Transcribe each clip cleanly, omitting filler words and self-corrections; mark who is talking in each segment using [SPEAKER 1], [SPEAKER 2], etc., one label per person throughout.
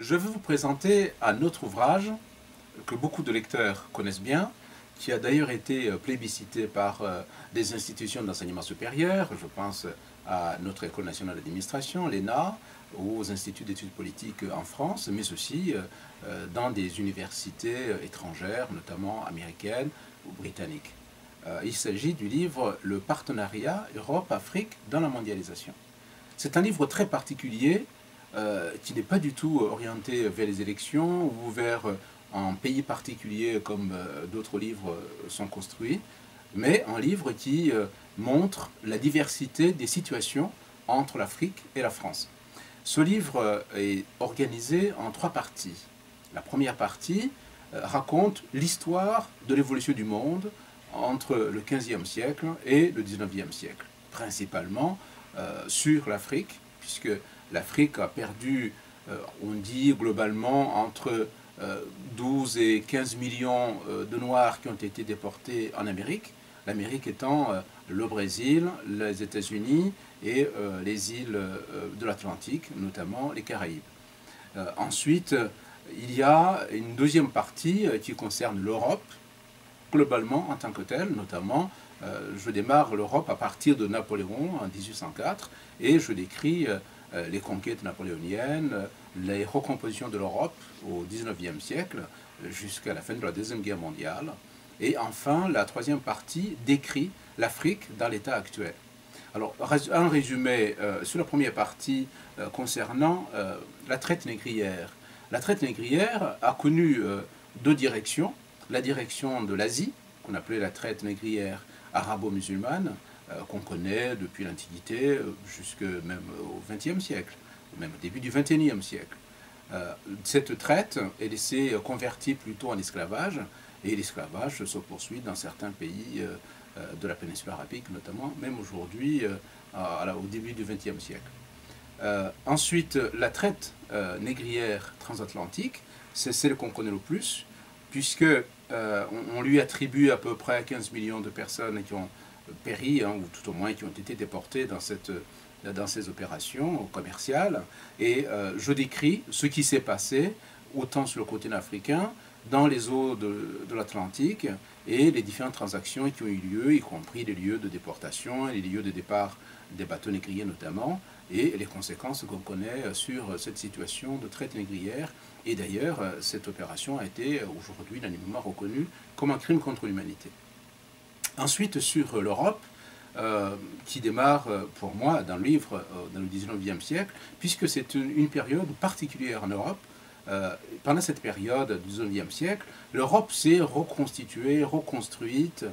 [SPEAKER 1] Je vais vous présenter un autre ouvrage que beaucoup de lecteurs connaissent bien, qui a d'ailleurs été plébiscité par des institutions d'enseignement supérieur. Je pense à notre École nationale d'administration, l'ENA, aux instituts d'études politiques en France, mais aussi dans des universités étrangères, notamment américaines ou britanniques. Il s'agit du livre « Le partenariat Europe-Afrique dans la mondialisation ». C'est un livre très particulier qui n'est pas du tout orienté vers les élections ou vers un pays particulier comme d'autres livres sont construits, mais un livre qui montre la diversité des situations entre l'Afrique et la France. Ce livre est organisé en trois parties. La première partie raconte l'histoire de l'évolution du monde entre le XVe siècle et le XIXe siècle, principalement sur l'Afrique, puisque l'Afrique a perdu, on dit globalement, entre 12 et 15 millions de Noirs qui ont été déportés en Amérique, l'Amérique étant le Brésil, les États-Unis et les îles de l'Atlantique, notamment les Caraïbes. Ensuite, il y a une deuxième partie qui concerne l'Europe, globalement en tant que telle, notamment je démarre l'Europe à partir de Napoléon en 1804 et je décris les conquêtes napoléoniennes, les recompositions de l'Europe au XIXe siècle jusqu'à la fin de la Deuxième Guerre mondiale. Et enfin, la troisième partie décrit l'Afrique dans l'état actuel. Alors, un résumé sur la première partie concernant la traite négrière. La traite négrière a connu deux directions. La direction de l'Asie, qu'on appelait la traite négrière arabo-musulmane, qu'on connaît depuis l'Antiquité jusque même au XXe siècle, même au début du XXIe siècle. Cette traite, elle s'est convertie plutôt en esclavage, et l'esclavage se poursuit dans certains pays de la péninsule arabique, notamment, même aujourd'hui, au début du XXe siècle. Ensuite, la traite négrière transatlantique, c'est celle qu'on connaît le plus, puisque on lui attribue à peu près 15 millions de personnes qui ont péri, ou tout au moins qui ont été déportées dans ces opérations commerciales. Et je décris ce qui s'est passé, autant sur le continent africain, dans les eaux de l'Atlantique, et les différentes transactions qui ont eu lieu, y compris les lieux de déportation, les lieux de départ des bateaux négriers notamment, et les conséquences qu'on connaît sur cette situation de traite négrière. Et d'ailleurs, cette opération a été aujourd'hui unanimement reconnue comme un crime contre l'humanité. Ensuite, sur l'Europe, qui démarre pour moi dans le livre dans le XIXe siècle, puisque c'est une période particulière en Europe. Pendant cette période du XIXe siècle, l'Europe s'est reconstituée, reconstruite.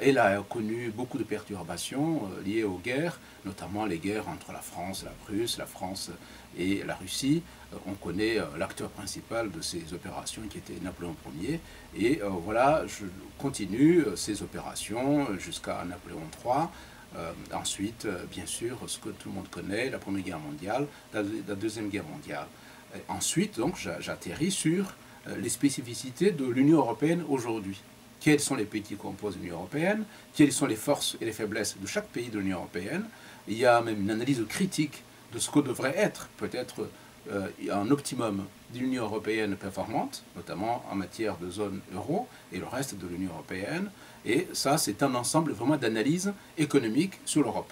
[SPEAKER 1] Elle a connu beaucoup de perturbations liées aux guerres, notamment les guerres entre la France, la Prusse, la France et la Russie. On connaît l'acteur principal de ces opérations qui était Napoléon Ier. Et voilà, je continue ces opérations jusqu'à Napoléon III. Ensuite, bien sûr, ce que tout le monde connaît, la Première Guerre mondiale, la Deuxième Guerre mondiale. Ensuite, donc, j'atterris sur les spécificités de l'Union européenne aujourd'hui. Quels sont les pays qui composent l'Union européenne? Quelles sont les forces et les faiblesses de chaque pays de l'Union européenne? Il y a même une analyse critique de ce que devrait être peut-être un optimum d'une Union européenne performante, notamment en matière de zone euro et le reste de l'Union européenne. Et ça, c'est un ensemble vraiment d'analyses économiques sur l'Europe.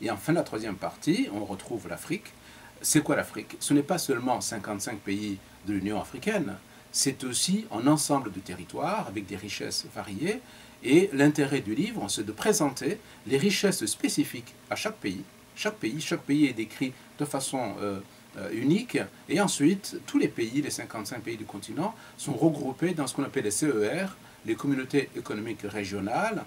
[SPEAKER 1] Et enfin, la troisième partie, on retrouve l'Afrique. C'est quoi l'Afrique? Ce n'est pas seulement 55 pays de l'Union africaine, c'est aussi un ensemble de territoires avec des richesses variées. Et l'intérêt du livre, c'est de présenter les richesses spécifiques à chaque pays. Chaque pays est décrit de façon unique. Et ensuite, tous les pays, les 55 pays du continent, sont regroupés dans ce qu'on appelle les CER, les communautés économiques régionales,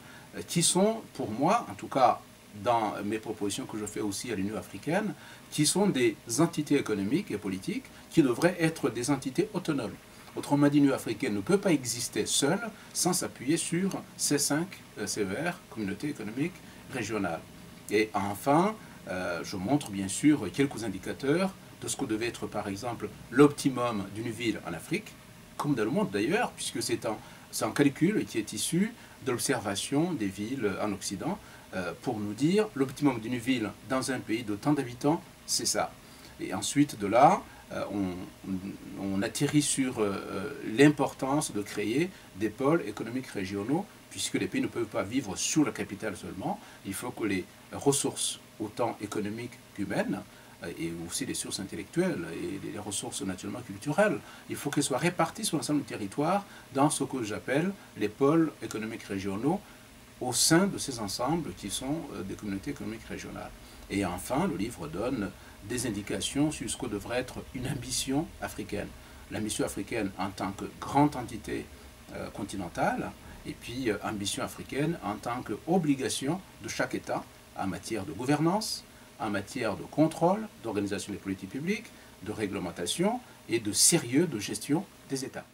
[SPEAKER 1] qui sont, pour moi, en tout cas, dans mes propositions que je fais aussi à l'Union africaine, qui sont des entités économiques et politiques qui devraient être des entités autonomes. Autrement dit, l'Union africaine ne peut pas exister seule sans s'appuyer sur ces 5 CER, communautés économiques régionales. Et enfin, je montre bien sûr quelques indicateurs de ce que devait être par exemple l'optimum d'une ville en Afrique, comme dans le monde d'ailleurs, puisque c'est un calcul qui est issu de l'observation des villes en Occident, pour nous dire l'optimum d'une ville dans un pays de tant d'habitants, c'est ça. Et ensuite de là, on atterrit sur l'importance de créer des pôles économiques régionaux, puisque les pays ne peuvent pas vivre sur la capitale seulement. Il faut que les ressources, autant économiques qu'humaines, et aussi les ressources intellectuelles et les ressources naturellement culturelles, il faut qu'elles soient réparties sur l'ensemble du territoire dans ce que j'appelle les pôles économiques régionaux, au sein de ces ensembles qui sont des communautés économiques régionales. Et enfin, le livre donne des indications sur ce que devrait être une ambition africaine. L'ambition africaine en tant que grande entité continentale, et puis ambition africaine en tant qu'obligation de chaque État en matière de gouvernance, en matière de contrôle, d'organisation des politiques publiques, de réglementation et de sérieux de gestion des États.